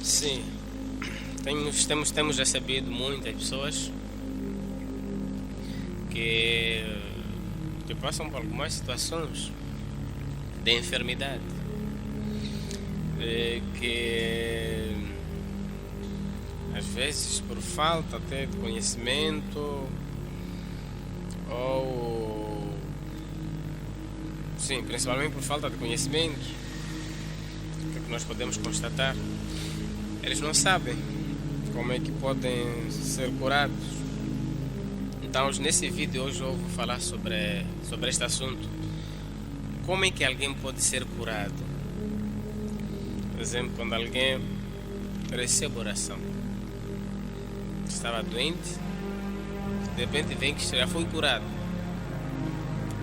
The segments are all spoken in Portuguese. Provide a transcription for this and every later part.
Sim, temos recebido muitas pessoas que, que passam por algumas situações de enfermidade, que às vezes por falta até de conhecimento ou sim, principalmente por falta de conhecimento, o que é que nós podemos constatar? Eles não sabem como é que podem ser curados. Então, nesse vídeo hoje eu vou falar sobre este assunto. Como é que alguém pode ser curado? Por exemplo, quando alguém recebe oração, estava doente, de repente vem que já foi curado.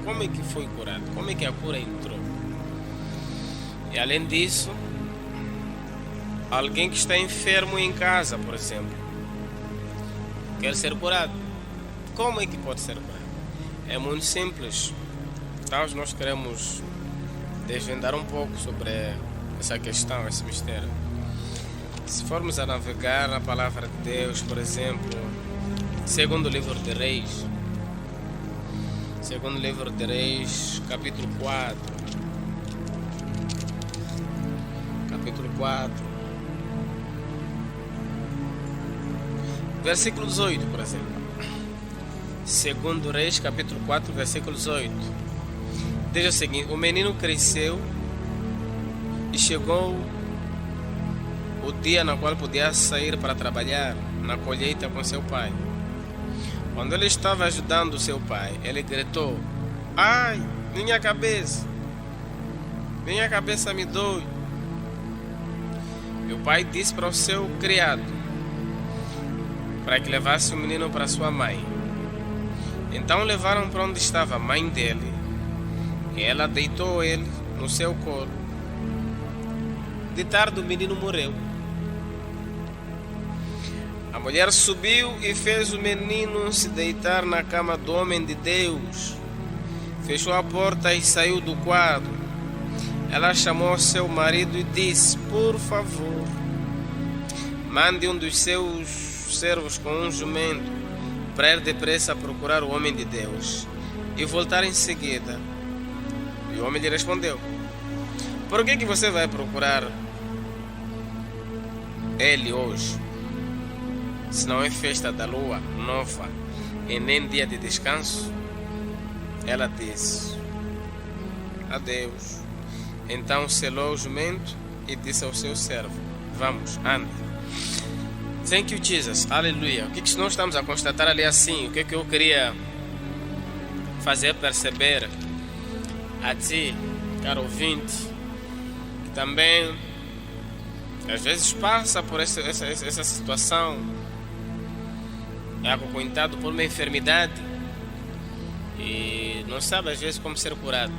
Como é que foi curado? Como é que a cura entrou? E além disso, alguém que está enfermo em casa, por exemplo, quer ser curado. Como é que pode ser curado? É muito simples. Então nós queremos desvendar um pouco sobre essa questão, esse mistério. Se formos a navegar na palavra de Deus, por exemplo, segundo livro de Reis, capítulo 4, versículo 18, por exemplo. Segundo Reis, capítulo 4, versículo 18. Diz o seguinte: o menino cresceu e chegou o dia no qual podia sair para trabalhar na colheita com seu pai. Quando ele estava ajudando seu pai, ele gritou: ai, minha cabeça me dói. E o pai disse para o seu criado para que levasse o menino para sua mãe. Então levaram para onde estava a mãe dele, e ela deitou ele no seu colo. De tarde o menino morreu. A mulher subiu e fez o menino se deitar na cama do homem de Deus. Fechou a porta e saiu do quarto. Ela chamou seu marido e disse: por favor, mande um dos seus servos com um jumento para ir depressa procurar o homem de Deus e voltar em seguida. E o homem lhe respondeu: por que você vai procurar ele hoje, se não é festa da lua nova e nem dia de descanso? Ela disse: adeus. Então selou o jumento e disse ao seu servo: vamos, ande. Thank you, Jesus. Aleluia. O que nós estamos a constatar ali assim? O que eu queria fazer perceber a ti, caro ouvinte, que também às vezes passa por essa situação, é acometado por uma enfermidade e não sabe às vezes como ser curado.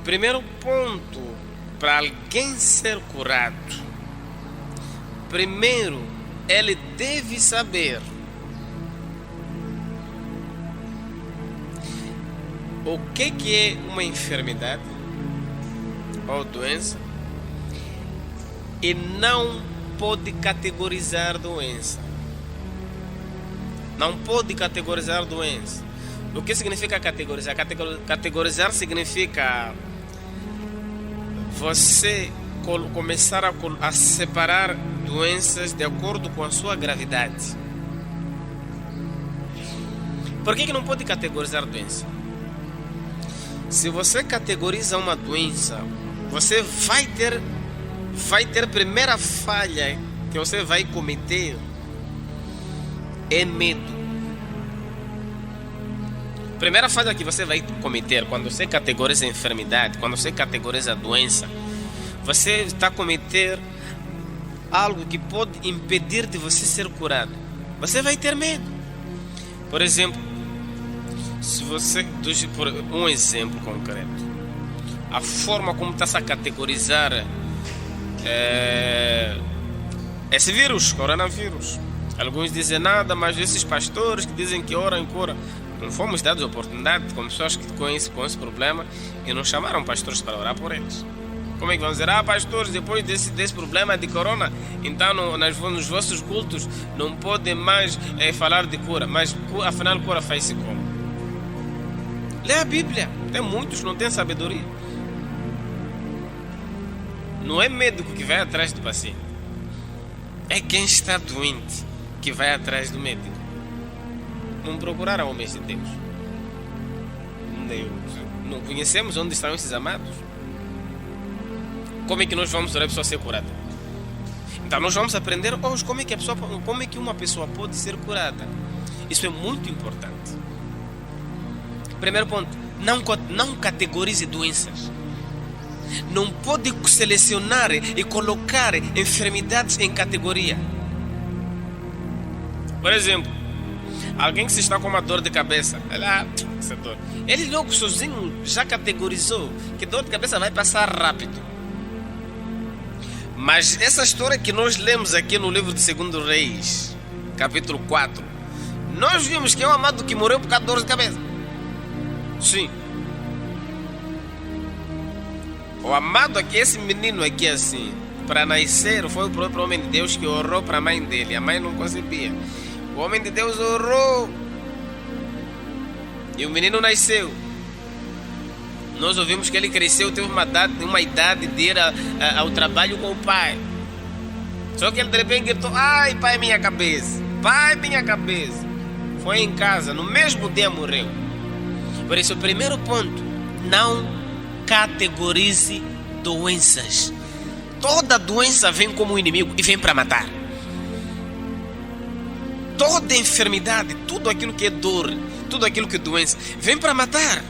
Primeiro ponto para alguém ser curado, primeiro ele deve saber o que é uma enfermidade ou doença, e não pode categorizar doença. Não pode categorizar doença. O que significa categorizar? Categorizar significa você começar a separar doenças de acordo com a sua gravidade. Por que não pode categorizar doença? Se você categoriza uma doença, você vai ter a primeira falha que você vai cometer é medo. Primeira falha que você vai cometer quando você categoriza a enfermidade, quando você categoriza a doença, você está a cometer algo que pode impedir de você ser curado. Você vai ter medo. Por exemplo, se você, por um exemplo concreto, a forma como está a categorizar esse vírus, coronavírus. Alguns dizem nada, mas esses pastores que dizem que oram e cura, não fomos dados a oportunidade com pessoas que conhecem com esse problema e não chamaram pastores para orar por eles. Como é que vão dizer? Pastores, depois desse problema de corona, então nos vossos cultos não podem mais falar de cura. Mas afinal, cura faz-se como? Lê a Bíblia. Tem muitos que não têm sabedoria. Não é médico que vai atrás do paciente. É quem está doente que vai atrás do médico. Não procuraram homens de Deus. Não conhecemos onde estão esses amados. Como é que nós vamos orar a pessoa ser curada? Então nós vamos aprender hoje como é que uma pessoa pode ser curada. Isso é muito importante. Primeiro ponto, não categorize doenças. Não pode selecionar e colocar enfermidades em categoria. Por exemplo, alguém que se está com uma dor de cabeça, essa dor. Ele logo sozinho já categorizou que dor de cabeça vai passar rápido. Mas essa história que nós lemos aqui no livro de 2 Reis, capítulo 4, nós vimos que é um amado que morreu por causa de dor de cabeça. Sim. O amado aqui, esse menino aqui assim, para nascer, foi o próprio homem de Deus que orou para a mãe dele. A mãe não concebia. O homem de Deus orou e o menino nasceu. Nós ouvimos que ele cresceu, teve uma idade de ir ao trabalho com o pai. Só que ele de repente gritou: ai, pai, minha cabeça. Pai, minha cabeça. Foi em casa, no mesmo dia morreu. Por isso, o primeiro ponto, não categorize doenças. Toda doença vem como inimigo e vem para matar. Toda enfermidade, tudo aquilo que é dor, tudo aquilo que é doença, vem para matar.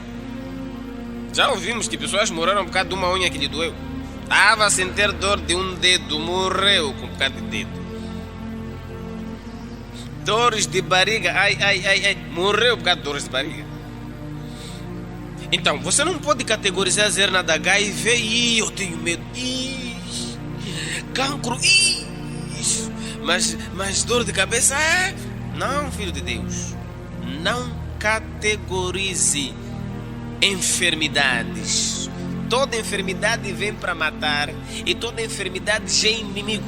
Já ouvimos que pessoas morreram por causa de uma unha que lhe doeu. Estava a sentir dor de um dedo, morreu por causa de dedo. Dores de barriga, ai, morreu por causa de dores de barriga. Então, você não pode categorizar a hernia da HIV, eu tenho medo, cancro, mas dor de cabeça, não, filho de Deus. Não categorize enfermidades. Toda enfermidade vem para matar e toda enfermidade já é inimigo.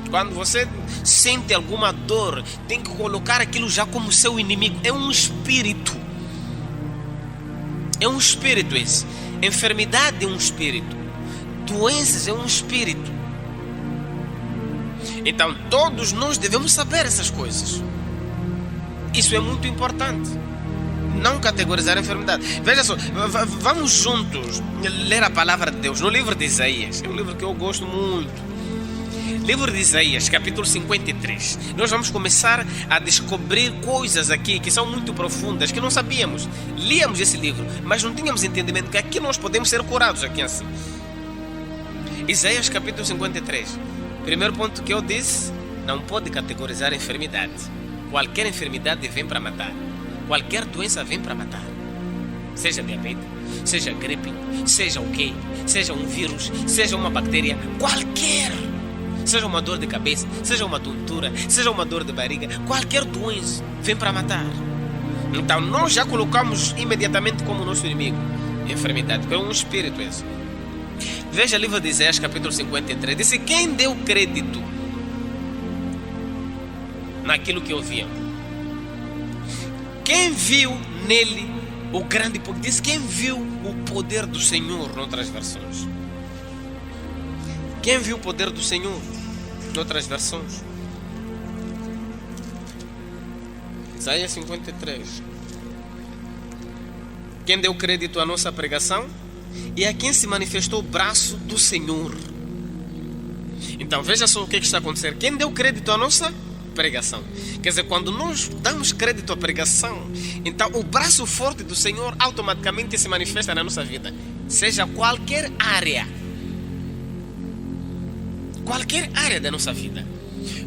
Quando você sente alguma dor, tem que colocar aquilo já como seu inimigo. É um espírito. É um espírito esse. Enfermidade é um espírito. Doenças é um espírito. Então todos nós devemos saber essas coisas. Isso é muito importante. Não categorizar a enfermidade. Veja só, vamos juntos ler a palavra de Deus no livro de Isaías. É um livro que eu gosto muito. Livro de Isaías, capítulo 53. Nós vamos começar a descobrir coisas aqui que são muito profundas, que não sabíamos. Líamos esse livro, mas não tínhamos entendimento que aqui nós podemos ser curados aqui assim. Isaías, capítulo 53. Primeiro ponto que eu disse, não pode categorizar a enfermidade. Qualquer enfermidade vem para matar. Qualquer doença vem para matar. Seja diabetes, seja gripe, seja o quê? Seja um vírus, seja uma bactéria, qualquer. Seja uma dor de cabeça, seja uma tontura, seja uma dor de barriga, qualquer doença vem para matar. Então nós já colocamos imediatamente como nosso inimigo enfermidade, porque é um espírito esse. Veja o livro de Isaías, capítulo 53. Disse: quem deu crédito naquilo que ouviam? Quem viu nele o grande poder? Diz: quem viu o poder do Senhor, noutras versões. Quem viu o poder do Senhor, noutras versões. Isaías 53. Quem deu crédito à nossa pregação e a quem se manifestou o braço do Senhor. Então veja só o que está acontecendo. Quem deu crédito à nossa pregação? Quer dizer, quando nós damos crédito à pregação, então o braço forte do Senhor automaticamente se manifesta na nossa vida. Seja qualquer área. Qualquer área da nossa vida.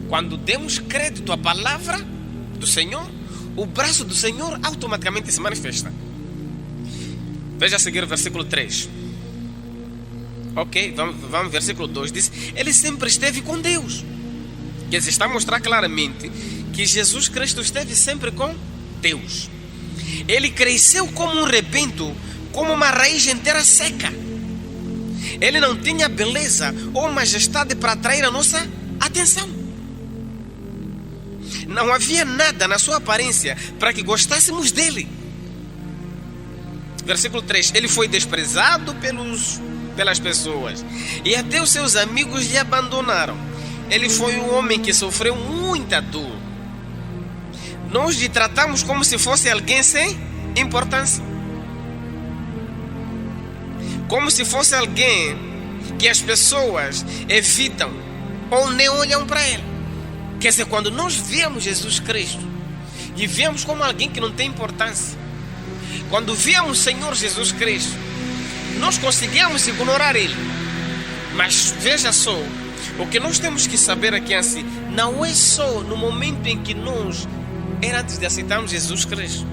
Quando demos crédito à palavra do Senhor, o braço do Senhor automaticamente se manifesta. Veja a seguir o versículo 3. Ok, vamos versículo 2. Diz: ele sempre esteve com Deus. Quer dizer, está a mostrar claramente que Jesus Cristo esteve sempre com Deus. Ele cresceu como um rebento, como uma raiz inteira seca. Ele não tinha beleza ou majestade para atrair a nossa atenção. Não havia nada na sua aparência para que gostássemos dele. Versículo 3. Ele foi desprezado pelas pessoas e até os seus amigos lhe abandonaram. Ele foi um homem que sofreu muita dor. Nós lhe tratamos como se fosse alguém sem importância. Como se fosse alguém que as pessoas evitam ou nem olham para ele. Quer dizer, quando nós vemos Jesus Cristo e vemos como alguém que não tem importância, quando vemos o Senhor Jesus Cristo, nós conseguimos ignorar ele. Mas veja só, o que nós temos que saber aqui assim, não é só no momento em que nós, era antes de aceitarmos Jesus Cristo.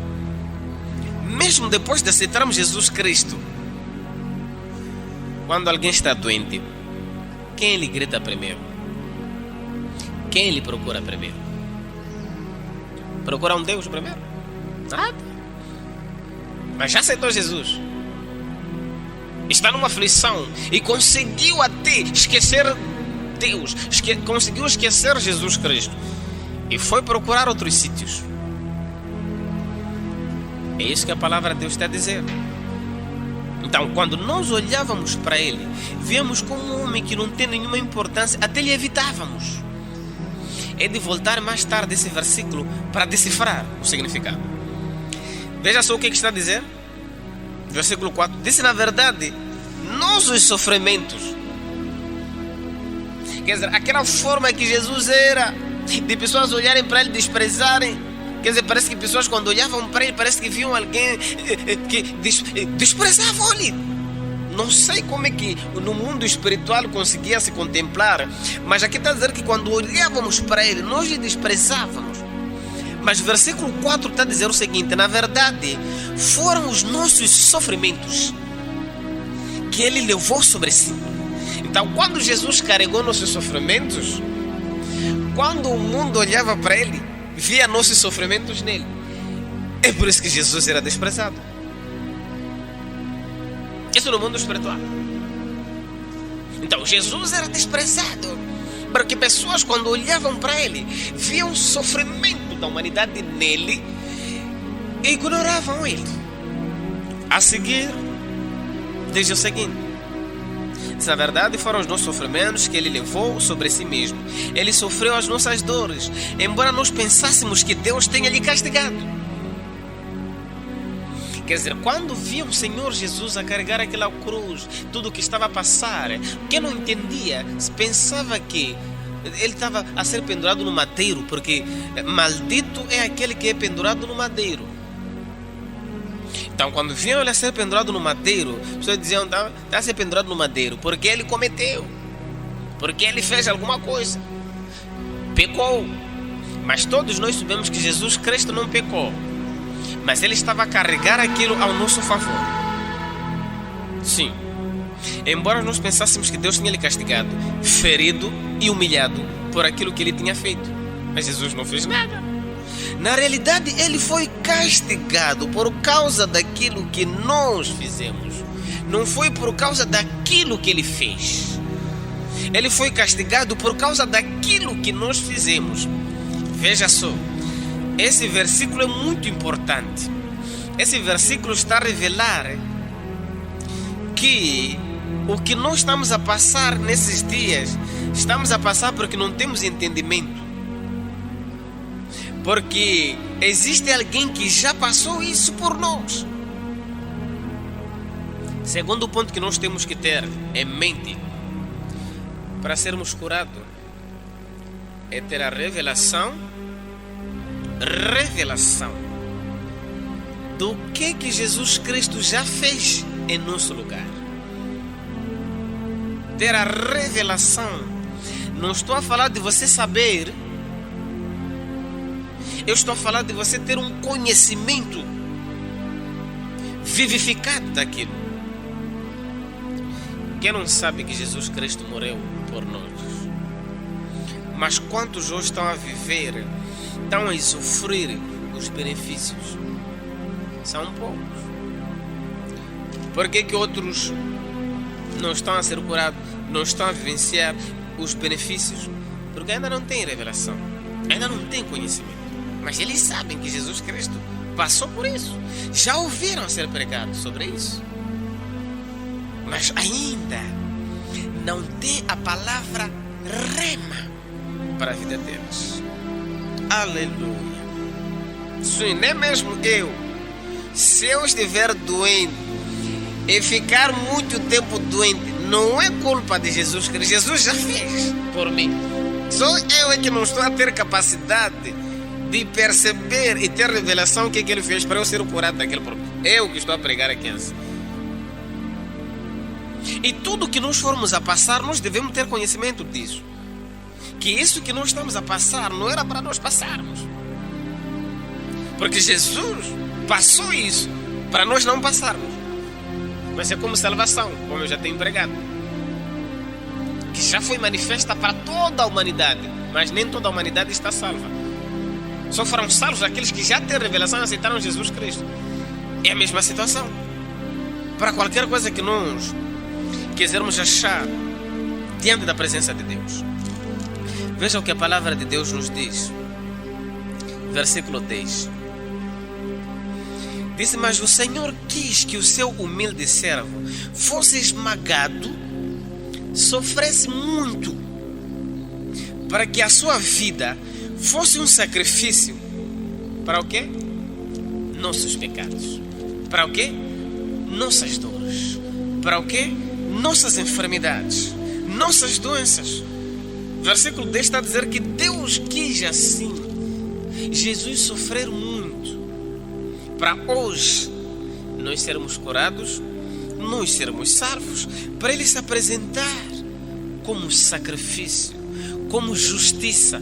Mesmo depois de aceitarmos Jesus Cristo, quando alguém está doente, quem ele grita primeiro? Quem ele procura primeiro? Procura um Deus primeiro? Nada. Mas já aceitou Jesus. Está numa aflição e conseguiu até esquecer Deus, conseguiu esquecer Jesus Cristo e foi procurar outros sítios. É isso que a palavra de Deus está a dizer. Então, quando nós olhávamos para ele, víamos como um homem que não tem nenhuma importância, até lhe evitávamos. É de voltar mais tarde esse versículo para decifrar o significado. Veja só o que está a dizer. Versículo 4. Disse, na verdade, nós os sofrimentos. Quer dizer, aquela forma que Jesus era, de pessoas olharem para ele, desprezarem. Quer dizer, parece que pessoas quando olhavam para ele, parece que viam alguém que desprezavam ele. Não sei como é que no mundo espiritual conseguia se contemplar, mas aqui está a dizer que quando olhávamos para ele, nós lhe desprezávamos. Mas o versículo 4 está a dizer o seguinte: na verdade, foram os nossos sofrimentos que ele levou sobre si. Então, quando Jesus carregou nossos sofrimentos, quando o mundo olhava para ele, via nossos sofrimentos nele. É por isso que Jesus era desprezado. Isso no mundo espiritual. Então, Jesus era desprezado, porque pessoas quando olhavam para ele, viam o sofrimento da humanidade nele e ignoravam ele. A seguir, diz o seguinte: na verdade, foram os nossos sofrimentos que ele levou sobre si mesmo. Ele sofreu as nossas dores, embora nós pensássemos que Deus tenha lhe castigado. Quer dizer, quando viam o Senhor Jesus a carregar aquela cruz, tudo o que estava a passar, quem não entendia, pensava que ele estava a ser pendurado no madeiro, porque maldito é aquele que é pendurado no madeiro. Então, quando viam ele a ser pendurado no madeiro, as pessoas diziam: está a ser pendurado no madeiro porque ele cometeu, porque ele fez alguma coisa, pecou. Mas todos nós sabemos que Jesus Cristo não pecou, mas ele estava a carregar aquilo ao nosso favor. Sim, embora nós pensássemos que Deus tinha lhe castigado, ferido e humilhado por aquilo que ele tinha feito, mas Jesus não fez nada. Na realidade, ele foi castigado por causa daquilo que nós fizemos. Não foi por causa daquilo que ele fez. Ele foi castigado por causa daquilo que nós fizemos. Veja só, esse versículo é muito importante. Esse versículo está a revelar que o que nós estamos a passar nesses dias, estamos a passar porque não temos entendimento. Porque existe alguém que já passou isso por nós. Segundo ponto que nós temos que ter em mente para sermos curados é ter a revelação do que Jesus Cristo já fez em nosso lugar. Ter a revelação. Não estou a falar de você saber. Eu estou a falar de você ter um conhecimento vivificado daquilo. Quem não sabe que Jesus Cristo morreu por nós? Mas quantos hoje estão a viver, estão a usufruir os benefícios? São poucos. Por que outros não estão a ser curados, não estão a vivenciar os benefícios, porque ainda não têm revelação, ainda não têm conhecimento. Mas eles sabem que Jesus Cristo passou por isso, já ouviram ser pregado sobre isso, mas ainda não tem a palavra rema para a vida deles. Aleluia. Sim, nem mesmo eu, se eu estiver doente e ficar muito tempo doente, não é culpa de Jesus Cristo. Jesus já fez por mim. Só eu é que não estou a ter capacidade de perceber e ter revelação o que ele fez para eu ser curado daquele problema. Eu que estou a pregar aqui assim. E tudo que nós formos a passar, nós devemos ter conhecimento disso. Que isso que nós estamos a passar não era para nós passarmos. Porque Jesus passou isso para nós não passarmos. Mas é como salvação, como eu já tenho pregado, que já foi manifesta para toda a humanidade, mas nem toda a humanidade está salva. Só foram salvos aqueles que já têm revelação e aceitaram Jesus Cristo. É a mesma situação para qualquer coisa que nós quisermos achar diante da presença de Deus. Veja o que a palavra de Deus nos diz. Versículo 10. Disse: mas o Senhor quis que o seu humilde servo fosse esmagado, sofresse muito, para que a sua vida fosse um sacrifício. Para o quê? Nossos pecados. Para o quê? Nossas dores. Para o quê? Nossas enfermidades, nossas doenças. Versículo 10 está a dizer que Deus quis assim Jesus sofrer muito para hoje nós sermos curados, nós sermos salvos, para Ele se apresentar como sacrifício, como justiça.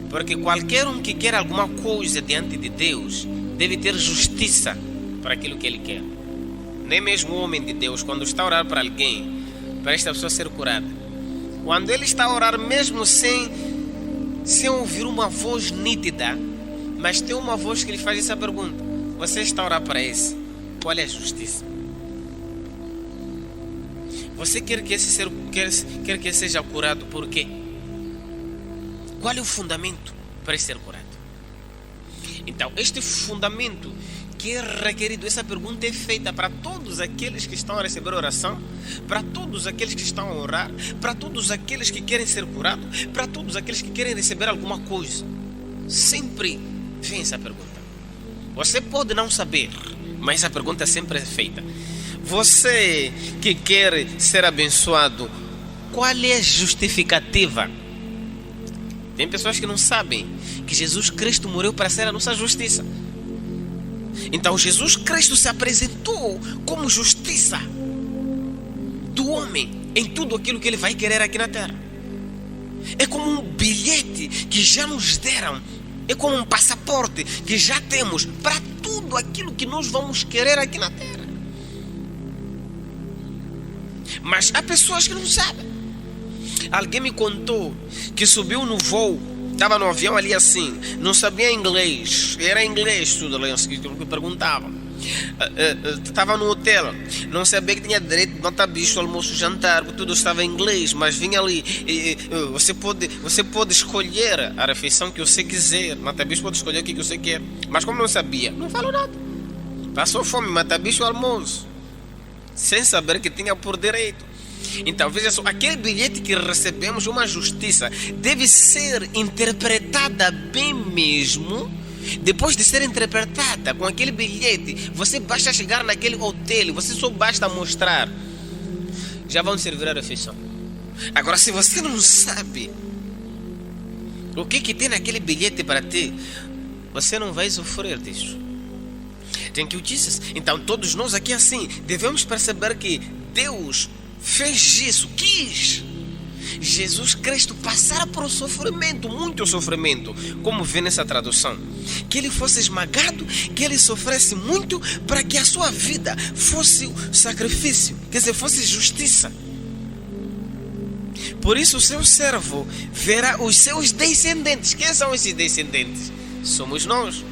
Porque qualquer um que quer alguma coisa diante de Deus deve ter justiça para aquilo que ele quer. Nem mesmo o homem de Deus, quando está a orar para alguém, para esta pessoa ser curada, quando ele está a orar mesmo sem ouvir uma voz nítida, mas tem uma voz que lhe faz essa pergunta: você está a orar para esse? Qual é a justiça? Você quer que esse seja curado por quê? Qual é o fundamento para ser curado? Então, este fundamento que é requerido, essa pergunta é feita para todos aqueles que estão a receber oração, para todos aqueles que estão a orar, para todos aqueles que querem ser curados, para todos aqueles que querem receber alguma coisa. Sempre vem essa pergunta. Você pode não saber, mas essa pergunta sempre é feita. Você que quer ser abençoado, qual é a justificativa? Tem pessoas que não sabem que Jesus Cristo morreu para ser a nossa justiça. Então Jesus Cristo se apresentou como justiça do homem em tudo aquilo que ele vai querer aqui na terra. É como um bilhete que já nos deram, é como um passaporte que já temos para tudo aquilo que nós vamos querer aqui na terra. Mas há pessoas que não sabem. Alguém me contou que subiu no voo, estava no avião ali assim, não sabia inglês, era inglês tudo ali, que perguntavam. Estava no hotel, não sabia que tinha direito de nota bicho, almoço, jantar, tudo estava em inglês, mas vinha ali, você pode escolher a refeição que você quiser, nota bicho pode escolher o que você quer, mas como não sabia, não falou nada, passou fome, nota bicho, almoço, sem saber que tinha por direito. Então veja só, aquele bilhete que recebemos, uma justiça, deve ser interpretada bem mesmo. Depois de ser interpretada com aquele bilhete, você basta chegar naquele hotel, você só basta mostrar, já vão servir a refeição. Agora, se você não sabe o que tem naquele bilhete para ti, você não vai sofrer disso. Thank you, Jesus. Então todos nós aqui assim devemos perceber que Deus fez isso, quis Jesus Cristo passar por sofrimento, muito sofrimento, como vê nessa tradução, que ele fosse esmagado, que ele sofresse muito, para que a sua vida fosse sacrifício, quer dizer, fosse justiça. Por isso o seu servo verá os seus descendentes. Quem são esses descendentes? Somos nós.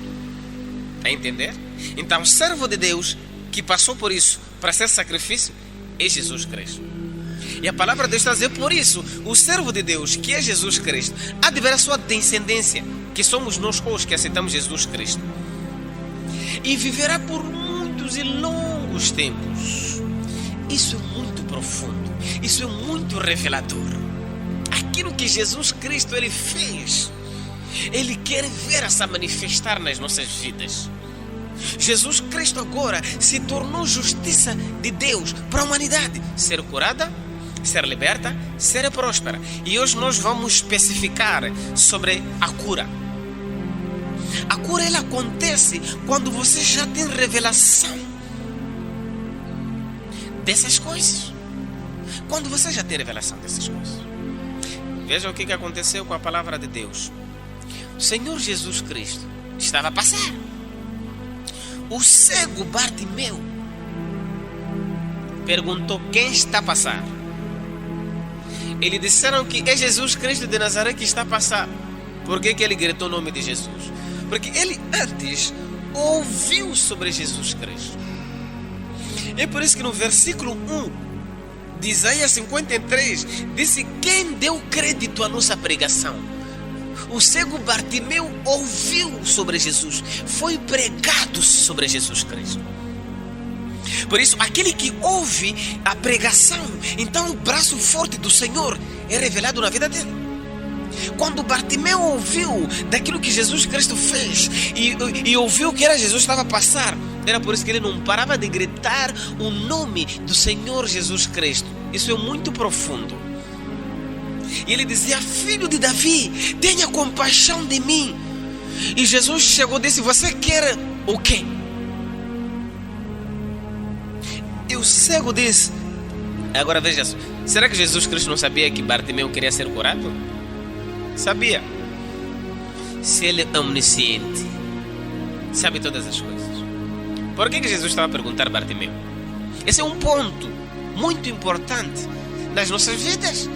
Está a entender? Então o servo de Deus que passou por isso para ser sacrifício é Jesus Cristo. E a palavra de Deus está a dizer, por isso, o servo de Deus, que é Jesus Cristo, há de ver a sua descendência, que somos nós hoje que aceitamos Jesus Cristo, e viverá por muitos e longos tempos. Isso é muito profundo, isso é muito revelador. Aquilo que Jesus Cristo ele fez, ele quer ver essa manifestar nas nossas vidas. Jesus Cristo agora se tornou justiça de Deus para a humanidade, ser curada, ser liberta, ser próspera. E hoje nós vamos especificar sobre a cura. A cura ela acontece quando você já tem revelação dessas coisas. Quando você já tem revelação dessas coisas. Veja o que aconteceu com a palavra de Deus. O Senhor Jesus Cristo estava a passar. O cego Bartimeu perguntou: quem está a passar? Eles disseram que é Jesus Cristo de Nazaré que está a passar. Por que ele gritou o nome de Jesus? Porque ele antes ouviu sobre Jesus Cristo. É por isso que no versículo 1 de Isaías 53 disse: quem deu crédito à nossa pregação? O cego Bartimeu ouviu sobre Jesus, foi pregado sobre Jesus Cristo. Por isso, aquele que ouve a pregação, então o braço forte do Senhor é revelado na vida dele. Quando Bartimeu ouviu daquilo que Jesus Cristo fez e ouviu que era Jesus que estava a passar, era por isso que ele não parava de gritar o nome do Senhor Jesus Cristo. Isso é muito profundo. E ele dizia: filho de Davi, tenha compaixão de mim. E Jesus chegou e disse: você quer o quê? E o cego disse: agora veja só, será que Jesus Cristo não sabia que Bartimeu queria ser curado? Sabia. Se ele é omnisciente, sabe todas as coisas, por que Jesus estava a perguntar a Bartimeu? Esse é um ponto muito importante nas nossas vidas.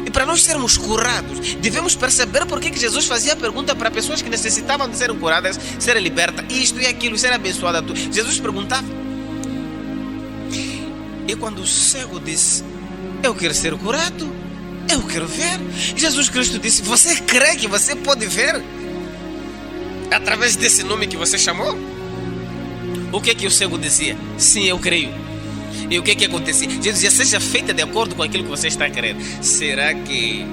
E para nós sermos curados, devemos perceber por que Jesus fazia a pergunta para pessoas que necessitavam de serem curadas, serem libertas, isto e aquilo, ser abençoada. Jesus perguntava. E quando o cego disse: eu quero ser curado, eu quero ver, Jesus Cristo disse: você crê que você pode ver através desse nome que você chamou? O que o cego dizia? Sim, eu creio. E o que acontecia? Jesus dizia: seja feita de acordo com aquilo que você está a crer. Será que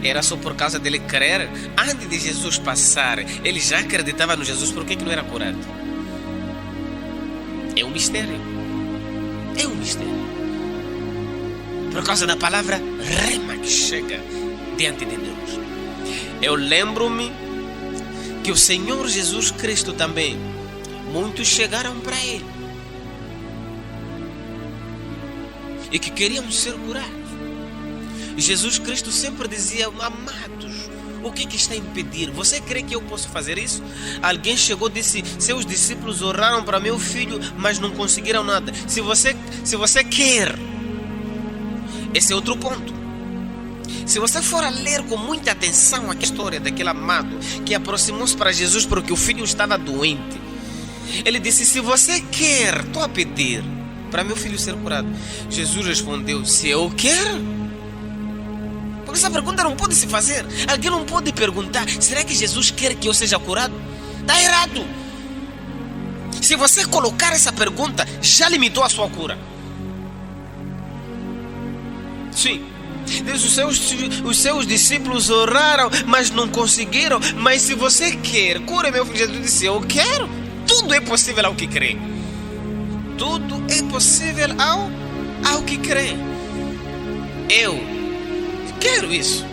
era só por causa dele crer? Antes de Jesus passar, ele já acreditava no Jesus, por que não era curado? É um mistério. É um mistério. Por causa da palavra rema que chega diante de Deus. Eu lembro-me que o Senhor Jesus Cristo também, muitos chegaram para ele e que queriam ser curados. E Jesus Cristo sempre dizia: amados, o que está a impedir? Você crê que eu posso fazer isso? Alguém chegou e disse: seus discípulos oraram para meu filho, mas não conseguiram nada. Se você quer, esse é outro ponto. Se você for a ler com muita atenção a história daquele amado que aproximou-se para Jesus porque o filho estava doente, ele disse: se você quer, estou a pedir para meu filho ser curado. Jesus respondeu: se eu quero. Porque essa pergunta não pode se fazer. Alguém não pode perguntar: será que Jesus quer que eu seja curado? Está errado. Se você colocar essa pergunta, já limitou a sua cura. Sim. Os seus discípulos oraram, mas não conseguiram. Mas se você quer, cura meu filho. Jesus disse: eu quero. Tudo é possível ao que crê. Tudo é possível ao que crê. Eu quero isso.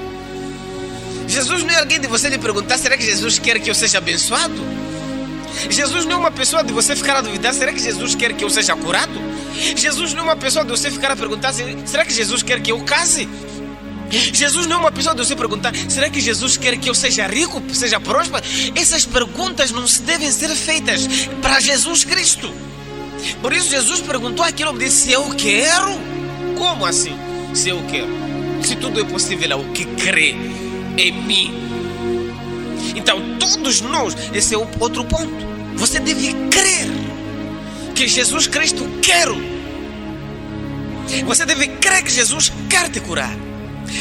Jesus não é alguém de você lhe perguntar: será que Jesus quer que eu seja abençoado? Jesus não é uma pessoa de você ficar a duvidar: será que Jesus quer que eu seja curado? Jesus não é uma pessoa de você ficar a perguntar: será que Jesus quer que eu case? Jesus não é uma pessoa de você perguntar: será que Jesus quer que eu seja rico, seja próspero? Essas perguntas não se devem ser feitas para Jesus Cristo. Por isso Jesus perguntou aquilo, disse: eu quero. Como assim? Se eu quero? Se tudo é possível ao que crê em mim. Então todos nós, esse é o outro ponto. Você deve crer que Jesus Cristo quer. Você deve crer que Jesus quer te curar.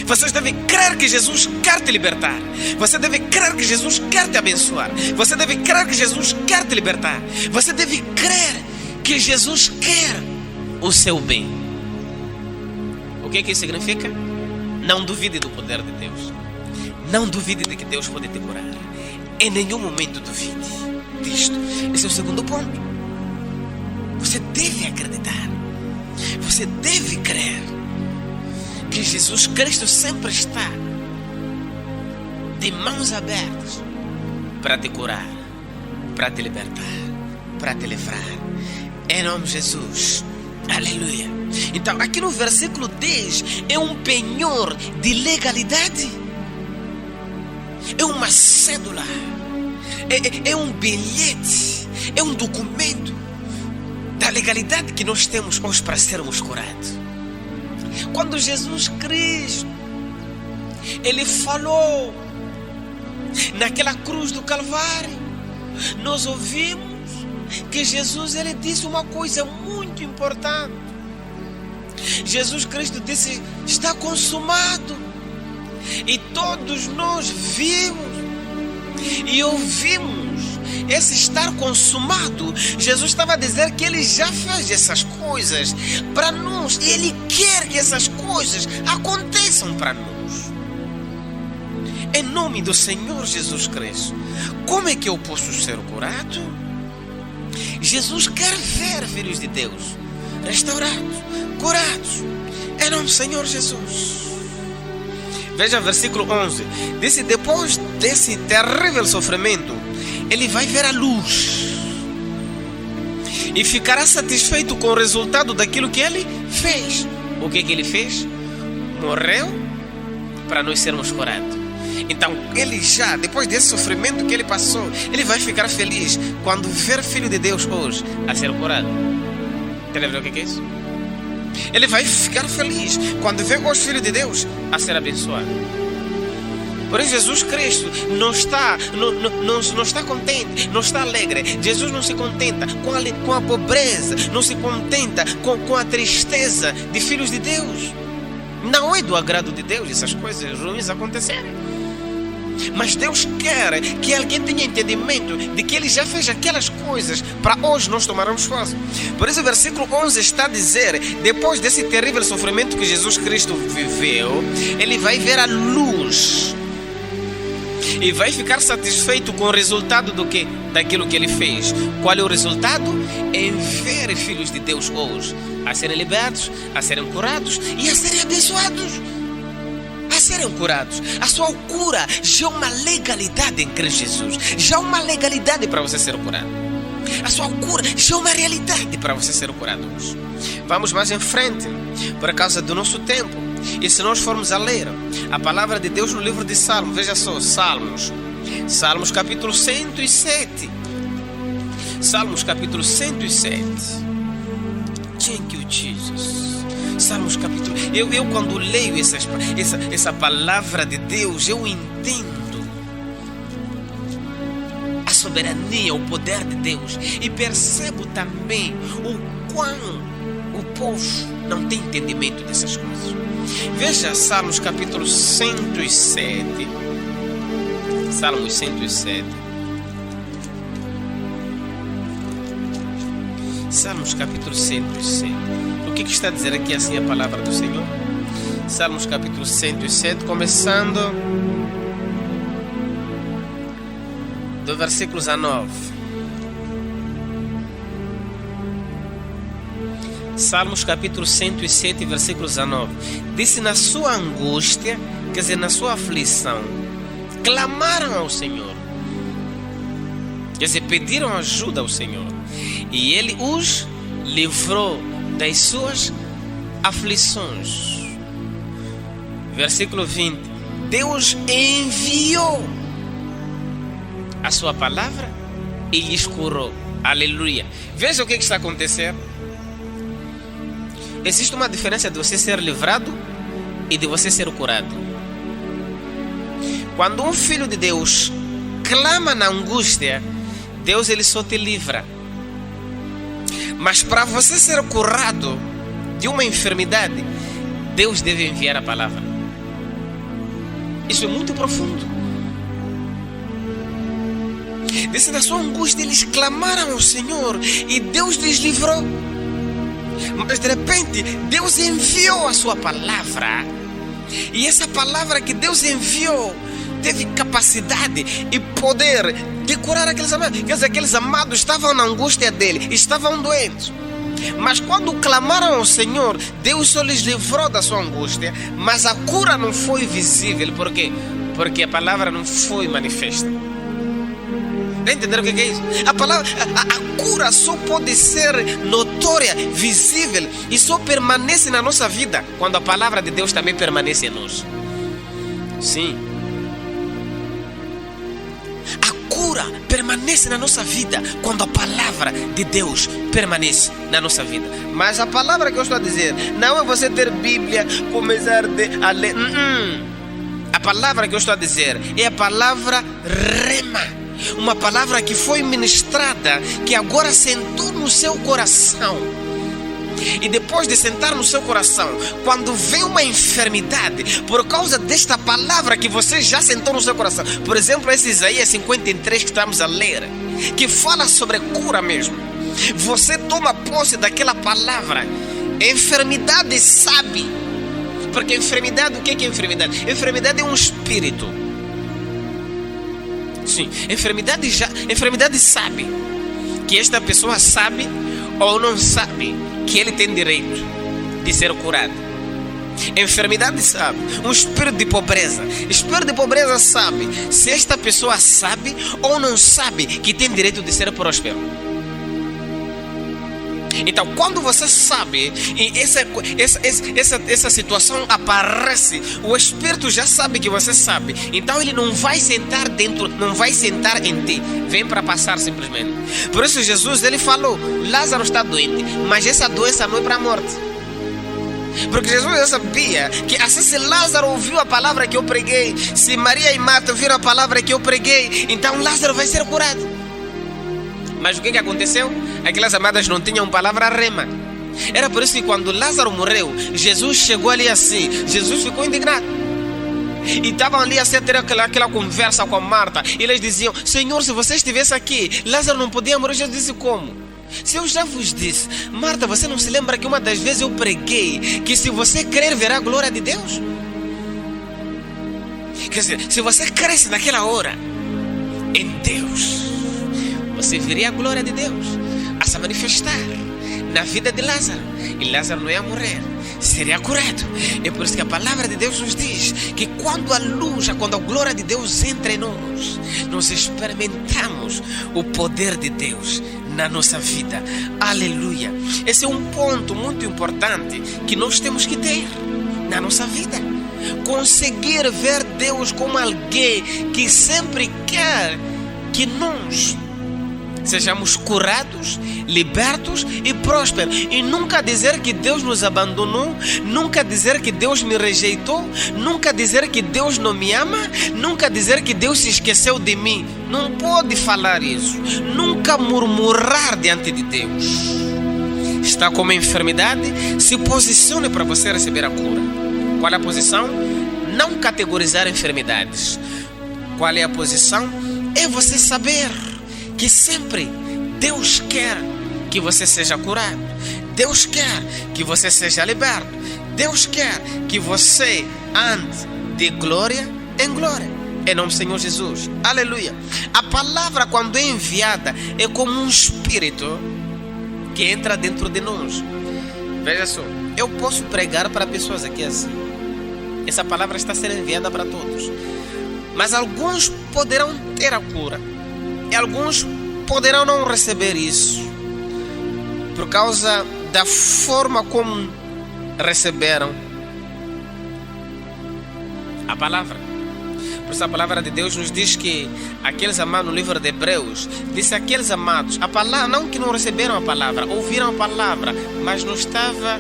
Você deve crer que Jesus quer te libertar. Você deve crer que Jesus quer te abençoar. Você deve crer que Jesus quer te libertar. Você deve crer que Jesus quer o seu bem. O que isso significa? Não duvide do poder de Deus. Não duvide de que Deus pode te curar. Em nenhum momento duvide disto. Esse é o segundo ponto. Você deve acreditar. Você deve crer que Jesus Cristo sempre está de mãos abertas para te curar, para te libertar, para te livrar. Em nome de Jesus. Aleluia. Então, aqui no versículo 10 é um penhor de legalidade. É uma cédula. É um bilhete. É um documento da legalidade que nós temos hoje para sermos curados. Quando Jesus Cristo, Ele falou naquela cruz do Calvário, nós ouvimos que Jesus, Ele disse uma coisa muito importante. Jesus Cristo disse: está consumado. E todos nós vimos e ouvimos esse estar consumado. Jesus estava a dizer que Ele já fez essas coisas para nós. E Ele quer que essas coisas aconteçam para nós. Em nome do Senhor Jesus Cristo. Como é que eu posso ser curado? Jesus quer ver filhos de Deus restaurados, curados. Em nome do Senhor Jesus. Veja o versículo 11. Disse: depois desse terrível sofrimento, ele vai ver a luz e ficará satisfeito com o resultado daquilo que ele fez. O que ele fez? Morreu para nós sermos curados. Então, ele já, depois desse sofrimento que ele passou, ele vai ficar feliz quando ver Filho de Deus hoje a ser curado. Entendeu o que é isso? Ele vai ficar feliz quando vê hoje Filho de Deus a ser abençoado. Porém, Jesus Cristo não está contente, não está alegre. Jesus não se contenta com a pobreza, não se contenta com a tristeza de filhos de Deus. Não é do agrado de Deus essas coisas ruins acontecerem. Mas Deus quer que alguém tenha entendimento de que Ele já fez aquelas coisas para hoje nós tomarmos posse. Por isso o versículo 11 está a dizer: depois desse terrível sofrimento que Jesus Cristo viveu, Ele vai ver a luz e vai ficar satisfeito com o resultado daquilo que Ele fez. Qual é o resultado? É ver filhos de Deus hoje a serem libertos, a serem curados e a serem abençoados. A serem curados. A sua cura já é uma legalidade em Cristo Jesus. Já é uma legalidade para você ser curado. A sua cura já é uma realidade para você ser curado hoje. Vamos mais em frente, por causa do nosso tempo. E se nós formos a ler a palavra de Deus no livro de Salmos, veja só, Salmos capítulo 107. Salmos capítulo 107. Thank you, Jesus. Salmos capítulo... Eu quando leio essa palavra de Deus, eu entendo a soberania, o poder de Deus. E percebo também o quão o povo não tem entendimento dessas coisas. Veja Salmos capítulo 107. Salmos 107. Salmos capítulo 107. O que está a dizer aqui assim a palavra do Senhor? Salmos capítulo 107, começando do versículo 19. Salmos capítulo 107, versículo 19. Disse: na sua angústia, quer dizer, na sua aflição, clamaram ao Senhor. Quer dizer, pediram ajuda ao Senhor. E Ele os livrou das suas aflições. Versículo 20. Deus enviou a sua palavra e lhes curou. Aleluia. Veja o que está acontecendo. Existe uma diferença de você ser livrado e de você ser curado. Quando um filho de Deus clama na angústia, Deus ele só te livra. Mas para você ser curado, de uma enfermidade, Deus deve enviar a palavra. Isso é muito profundo. Disse, na sua angústia eles clamaram ao Senhor e Deus lhes livrou. Mas de repente Deus enviou a sua palavra. E essa palavra que Deus enviou teve capacidade e poder de curar aqueles amados. Quer dizer, aqueles amados estavam na angústia dele, estavam doentes. Mas quando clamaram ao Senhor, Deus só lhes livrou da sua angústia. Mas a cura não foi visível. Por quê? Porque a palavra não foi manifesta. Entenderam o que é isso? A cura só pode ser notória, visível e só permanece na nossa vida quando a palavra de Deus também permanece em nós. Sim. A cura permanece na nossa vida quando a palavra de Deus permanece na nossa vida. Mas a palavra que eu estou a dizer não é você ter Bíblia, começar a ler. A palavra que eu estou a dizer é a palavra rema. Uma palavra que foi ministrada, que agora sentou no seu coração. E depois de sentar no seu coração, quando vem uma enfermidade, por causa desta palavra que você já sentou no seu coração, por exemplo, esse Isaías 53 que estamos a ler, que fala sobre cura mesmo. Você toma posse daquela palavra. Enfermidade sabe. Porque enfermidade, o que é enfermidade? Enfermidade é um espírito. Sim, enfermidade sabe que esta pessoa sabe ou não sabe que ele tem direito de ser curado. Enfermidade sabe. Um espírito de pobreza. Espírito de pobreza sabe se esta pessoa sabe ou não sabe que tem direito de ser próspero. Então, quando você sabe e essa situação aparece, o Espírito já sabe que você sabe. Então, ele não vai sentar dentro, não vai sentar em ti. Vem para passar simplesmente. Por isso, Jesus, ele falou, Lázaro está doente, mas essa doença não é para a morte. Porque Jesus já sabia que assim, se Lázaro ouviu a palavra que eu preguei, se Maria e Marta ouviram a palavra que eu preguei, então Lázaro vai ser curado. Mas o que aconteceu? Aquelas amadas não tinham palavra rema. Era por isso que quando Lázaro morreu, Jesus chegou ali assim. Jesus ficou indignado. E estavam ali assim a ter aquela conversa com a Marta. E eles diziam, Senhor, se você estivesse aqui, Lázaro não podia morrer. Jesus disse, como? Se eu já vos disse, Marta, você não se lembra que uma das vezes eu preguei que se você crer, verá a glória de Deus? Quer dizer, se você cresce naquela hora em Deus, você veria a glória de Deus a se manifestar na vida de Lázaro. E Lázaro não ia morrer, seria curado. É por isso que a palavra de Deus nos diz que quando a luz, quando a glória de Deus entra em nós, nós experimentamos o poder de Deus na nossa vida. Aleluia. Esse é um ponto muito importante que nós temos que ter na nossa vida. Conseguir ver Deus como alguém que sempre quer que nós sejamos curados, libertos e prósperos. E nunca dizer que Deus nos abandonou, nunca dizer que Deus me rejeitou, nunca dizer que Deus não me ama, nunca dizer que Deus se esqueceu de mim. Não pode falar isso. Nunca murmurar diante de Deus. Está com uma enfermidade? Se posicione para você receber a cura. Qual é a posição? Não categorizar enfermidades. Qual é a posição? É você saber que sempre Deus quer que você seja curado. Deus quer que você seja liberto. Deus quer que você ande de glória em glória. Em nome do Senhor Jesus. Aleluia. A palavra, quando é enviada, é como um espírito que entra dentro de nós. Veja só, eu posso pregar para pessoas aqui assim. Essa palavra está sendo enviada para todos. Mas alguns poderão ter a cura. E alguns poderão não receber isso por causa da forma como receberam a palavra. Por isso a palavra de Deus nos diz que aqueles amados, no livro de Hebreus, disse aqueles amados, a palavra, não que não receberam a palavra, ouviram a palavra, mas não estava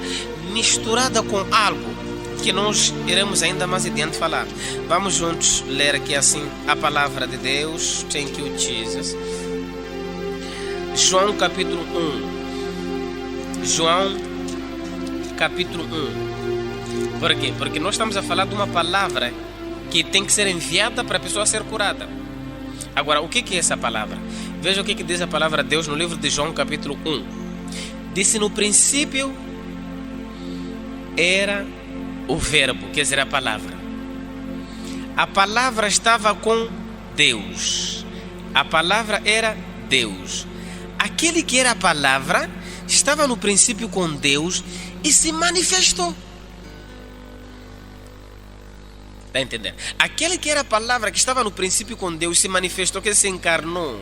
misturada com algo que nós iremos ainda mais adiante falar. Vamos juntos ler aqui assim a palavra de Deus. Thank you, Jesus. João capítulo 1. João capítulo 1. Por quê? Porque nós estamos a falar de uma palavra que tem que ser enviada para a pessoa ser curada. Agora, o que é essa palavra? Veja o que diz a palavra de Deus no livro de João, capítulo 1. Disse: no princípio era o verbo, quer dizer, a palavra. A palavra estava com Deus. A palavra era Deus. Aquele que era a palavra estava no princípio com Deus e se manifestou. Está entendendo? Aquele que era a palavra que estava no princípio com Deus se manifestou, que se encarnou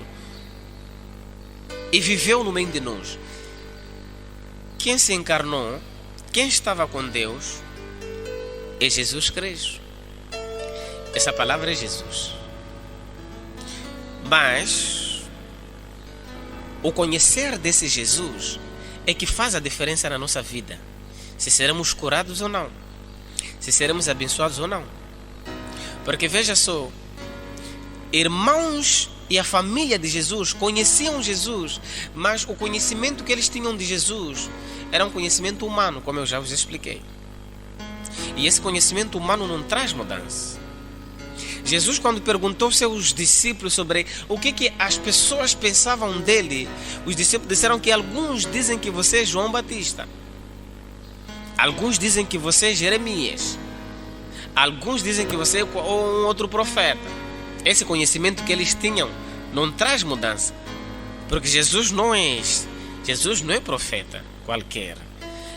e viveu no meio de nós. Quem se encarnou, quem estava com Deus, é Jesus Cristo. Essa palavra é Jesus. Mas o conhecer desse Jesus é que faz a diferença na nossa vida. Se seremos curados ou não. Se seremos abençoados ou não. Porque veja só, irmãos e a família de Jesus conheciam Jesus, mas o conhecimento que eles tinham de Jesus era um conhecimento humano, como eu já vos expliquei. E esse conhecimento humano não traz mudança. Jesus, quando perguntou aos seus discípulos sobre o que as pessoas pensavam dele, os discípulos disseram que alguns dizem que você é João Batista, alguns dizem que você é Jeremias, alguns dizem que você é um outro profeta. Esse conhecimento que eles tinham não traz mudança, porque Jesus não é profeta qualquer.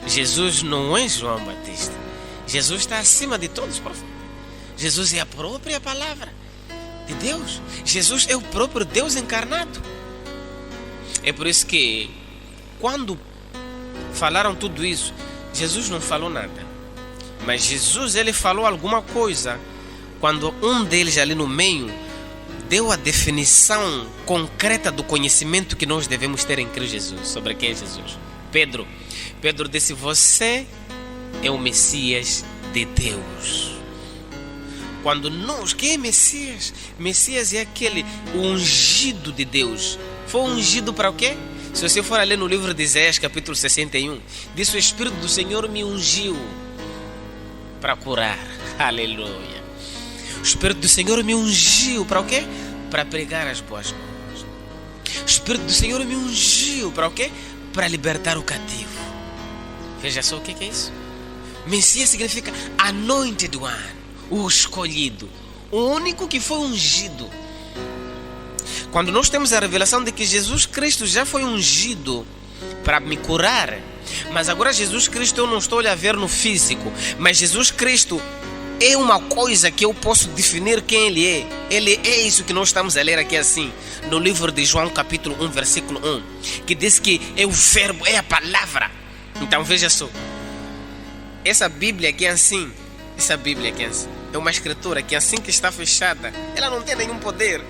Jesus não é João Batista. Jesus está acima de todos os profetas. Jesus é a própria palavra de Deus. Jesus é o próprio Deus encarnado. É por isso que quando falaram tudo isso, Jesus não falou nada. Mas Jesus, ele falou alguma coisa quando um deles ali no meio deu a definição concreta do conhecimento que nós devemos ter em Cristo Jesus. Sobre quem é Jesus? Pedro disse: você é o Messias de Deus. Quando nós, quem é Messias? Messias é aquele ungido de Deus. Foi ungido para o quê? Se você for ler no livro de Isaías, capítulo 61, diz: o Espírito do Senhor me ungiu para curar. Aleluia. O Espírito do Senhor me ungiu para o quê? Para pregar as boas novas. O Espírito do Senhor me ungiu para o quê? Para libertar o cativo. Veja só o que é isso. Messias significa anointed one, o escolhido, o único que foi ungido. Quando nós temos a revelação de que Jesus Cristo já foi ungido para me curar, mas agora Jesus Cristo eu não estou a ver no físico, mas Jesus Cristo é uma coisa que eu posso definir quem Ele é. Ele é isso que nós estamos a ler aqui assim, no livro de João capítulo 1, versículo 1, que diz que é o verbo, é a palavra. Então veja só, essa Bíblia aqui é assim, é uma escritura que assim que está fechada, ela não tem nenhum poder.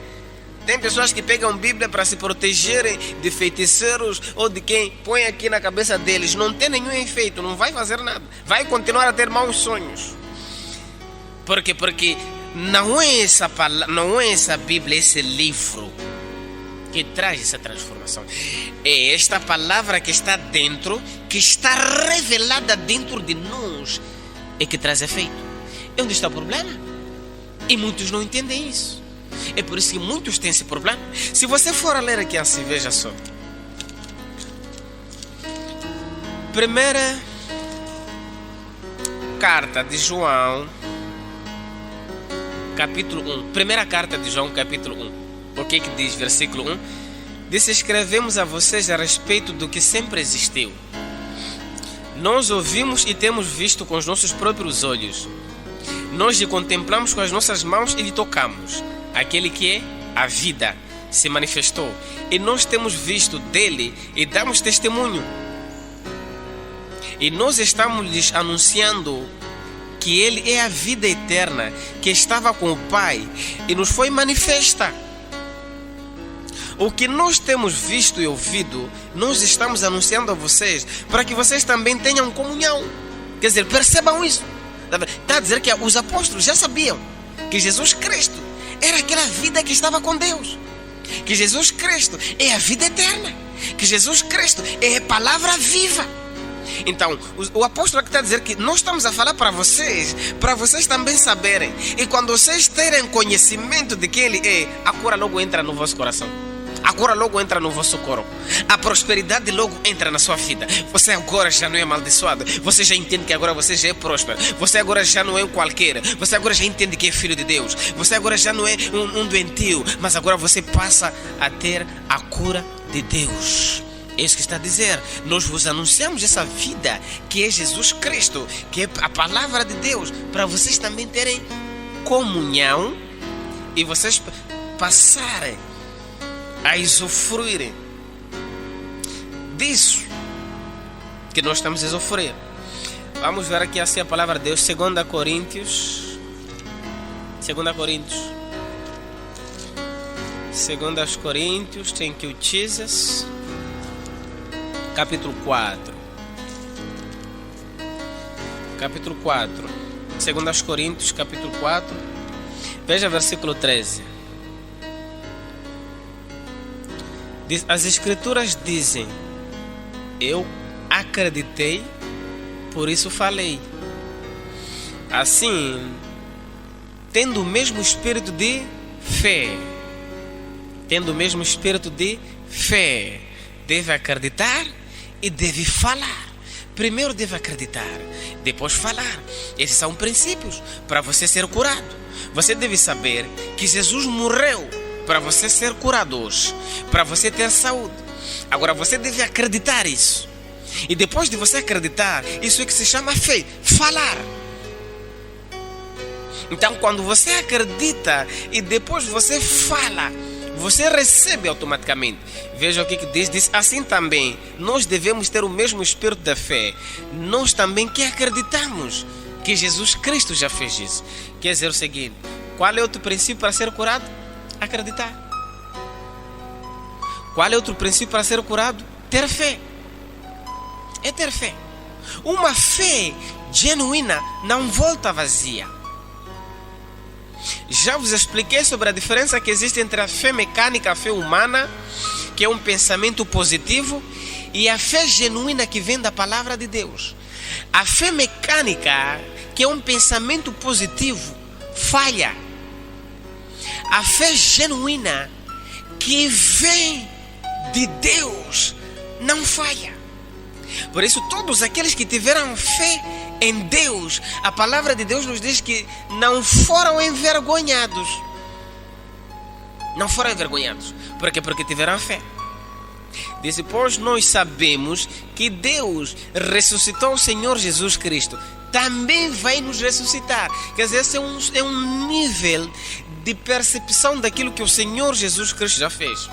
Tem pessoas que pegam Bíblia para se protegerem de feiticeiros ou de quem põe aqui na cabeça deles. Não tem nenhum efeito, não vai fazer nada. Vai continuar a ter maus sonhos. Por quê? Porque não é essa Bíblia, esse livro que traz essa transformação. É esta palavra que está dentro, que está revelada dentro de nós, é que traz efeito. É onde está o problema. E muitos não entendem isso. É por isso que muitos têm esse problema. Se você for a ler aqui assim, veja só. Primeira carta de João, capítulo 1. Primeira carta de João, capítulo 1. O que diz, versículo 1? Diz: escrevemos a vocês a respeito do que sempre existiu. Nós ouvimos e temos visto com os nossos próprios olhos. Nós lhe contemplamos com as nossas mãos e lhe tocamos. Aquele que é a vida se manifestou. E nós temos visto dele e damos testemunho. E nós estamos lhes anunciando que ele é a vida eterna, que estava com o Pai e nos foi manifesta. O que nós temos visto e ouvido, nós estamos anunciando a vocês, para que vocês também tenham comunhão. Quer dizer, percebam isso. Está a dizer que os apóstolos já sabiam que Jesus Cristo era aquela vida que estava com Deus, que Jesus Cristo é a vida eterna, que Jesus Cristo é a palavra viva, Então, o apóstolo aqui está a dizer que nós estamos a falar para vocês também saberem. E quando vocês terem conhecimento de quem Ele é, a cura logo entra no vosso coração. A cura logo entra no vosso corpo. A prosperidade logo entra na sua vida. Você agora já não é amaldiçoado. Você já entende que agora você já é próspero. Você agora já não é um qualquer. Você agora já entende que é filho de Deus. Você agora já não é um doentio. Mas agora você passa a ter a cura de Deus. É isso que está a dizer. Nós vos anunciamos essa vida que é Jesus Cristo, que é a palavra de Deus, para vocês também terem comunhão e vocês passarem a usufruírem disso que nós estamos a usufruir. Vamos ver aqui assim a palavra de Deus, 2 Coríntios 2 Coríntios, thank you Jesus, capítulo 4. 2 Coríntios, capítulo 4. Veja versículo 13. As Escrituras dizem: eu acreditei, por isso falei. Assim, tendo o mesmo espírito de fé, deve acreditar e deve falar. Primeiro deve acreditar, depois falar. Esses são princípios para você ser curado. Você deve saber que Jesus morreu para você ser curado hoje, para você ter saúde. Agora você deve acreditar isso. E depois de você acreditar, isso é que se chama fé, falar. Então quando você acredita e depois você fala, você recebe automaticamente. Veja o que diz. Assim também, nós devemos ter o mesmo espírito da fé. Nós também que acreditamos que Jesus Cristo já fez isso. Quer dizer o seguinte: qual é outro princípio para ser curado? Acreditar. Qual é outro princípio para ser curado? Ter fé. É ter fé. Uma fé genuína não volta vazia. Já vos expliquei sobre a diferença que existe entre a fé mecânica, a fé humana, que é um pensamento positivo, e a fé genuína que vem da palavra de Deus. A fé mecânica, que é um pensamento positivo, falha. A fé genuína, que vem de Deus, não falha. Por isso, todos aqueles que tiveram fé em Deus, a palavra de Deus nos diz que não foram envergonhados. Não foram envergonhados. Por quê? Porque tiveram fé. Diz: pois nós sabemos que Deus ressuscitou o Senhor Jesus Cristo, também vai nos ressuscitar. Quer dizer, esse é um nível de percepção daquilo que o Senhor Jesus Cristo já fez.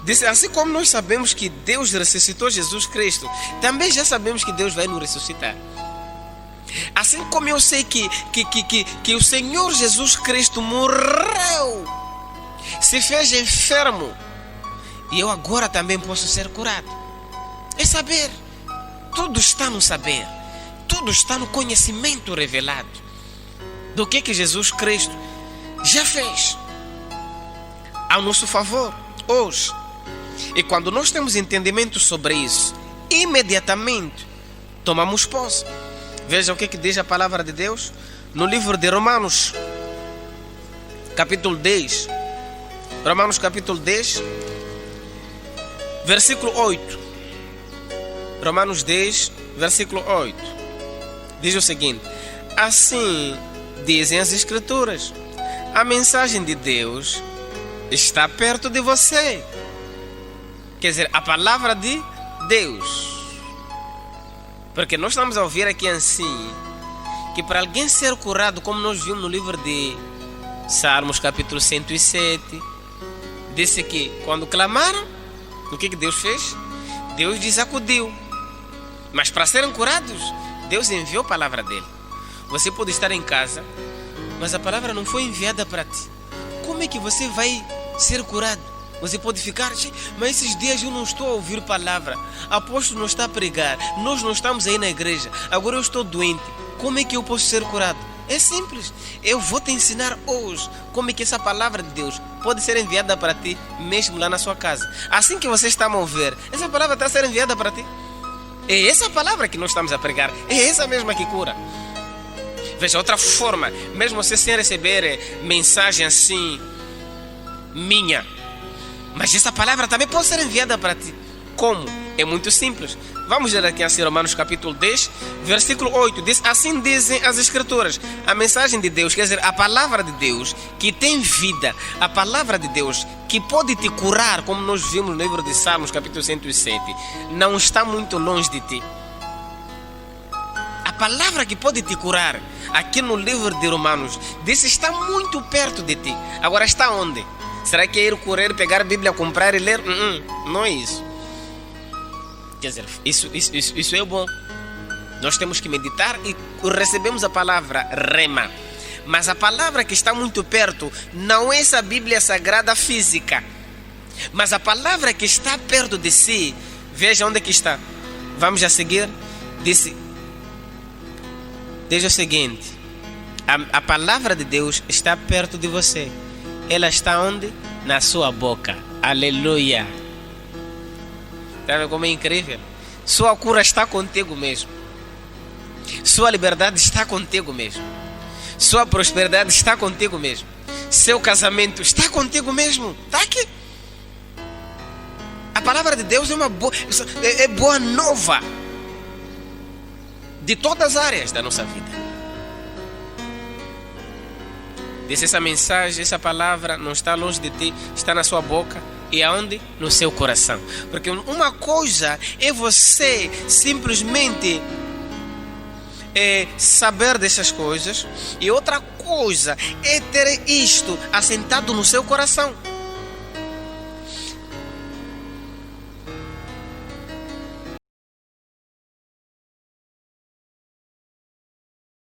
Diz: assim como nós sabemos que Deus ressuscitou Jesus Cristo, também já sabemos que Deus vai nos ressuscitar. Assim como eu sei que o Senhor Jesus Cristo morreu, se fez enfermo, e eu agora também posso ser curado. É saber. Tudo está no saber. Tudo está no conhecimento revelado do que Jesus Cristo já fez ao nosso favor hoje. E quando nós temos entendimento sobre isso, imediatamente tomamos posse. Veja o que diz a palavra de Deus no livro de Romanos, capítulo 10. Romanos capítulo 10, versículo 8. Romanos 10, versículo 8. Diz o seguinte: assim dizem as Escrituras, a mensagem de Deus está perto de você. Quer dizer, a palavra de Deus. Porque nós estamos a ouvir aqui assim, que para alguém ser curado, como nós vimos no livro de Salmos capítulo 107, disse que quando clamaram, o que Deus fez? Deus lhes acudiu. Mas para serem curados, Deus enviou a palavra dele. Você pode estar em casa, mas a palavra não foi enviada para ti. Como é que você vai ser curado? Você pode ficar: mas esses dias eu não estou a ouvir palavra, apóstolo não está a pregar, nós não estamos aí na igreja, agora eu estou doente, como é que eu posso ser curado? É simples, eu vou te ensinar hoje como é que essa palavra de Deus pode ser enviada para ti, mesmo lá na sua casa. Assim que você está a mover, essa palavra está a ser enviada para ti. É essa palavra que nós estamos a pregar. É essa mesma que cura. Veja, outra forma, mesmo você sem receber mensagem assim, minha, mas essa palavra também pode ser enviada para ti. Como? É muito simples. Vamos ler aqui assim Romanos capítulo 10, versículo 8. Diz, assim dizem as Escrituras. A mensagem de Deus, quer dizer, a palavra de Deus que tem vida, a palavra de Deus que pode te curar, como nós vimos no livro de Salmos, capítulo 107, não está muito longe de ti. A palavra que pode te curar, aqui no livro de Romanos, diz, está muito perto de ti. Agora está onde? Será que é ir correr, pegar a Bíblia, comprar e ler? Não é isso. Quer dizer, isso é bom. Nós temos que meditar e recebemos a palavra rema. Mas a palavra que está muito perto não é essa Bíblia Sagrada física. Mas a palavra que está perto de si, veja onde é que está. Vamos a seguir. Diz o seguinte: a palavra de Deus está perto de você. Ela está onde? Na sua boca. Aleluia. Sabe como é incrível? Sua cura está contigo mesmo. Sua liberdade está contigo mesmo. Sua prosperidade está contigo mesmo. Seu casamento está contigo mesmo. Está aqui. A palavra de Deus é boa nova de todas as áreas da nossa vida. Diz, essa mensagem, essa palavra não está longe de ti, está na sua boca. E aonde? No seu coração. Porque uma coisa é você simplesmente saber dessas coisas, e outra coisa é ter isto assentado no seu coração.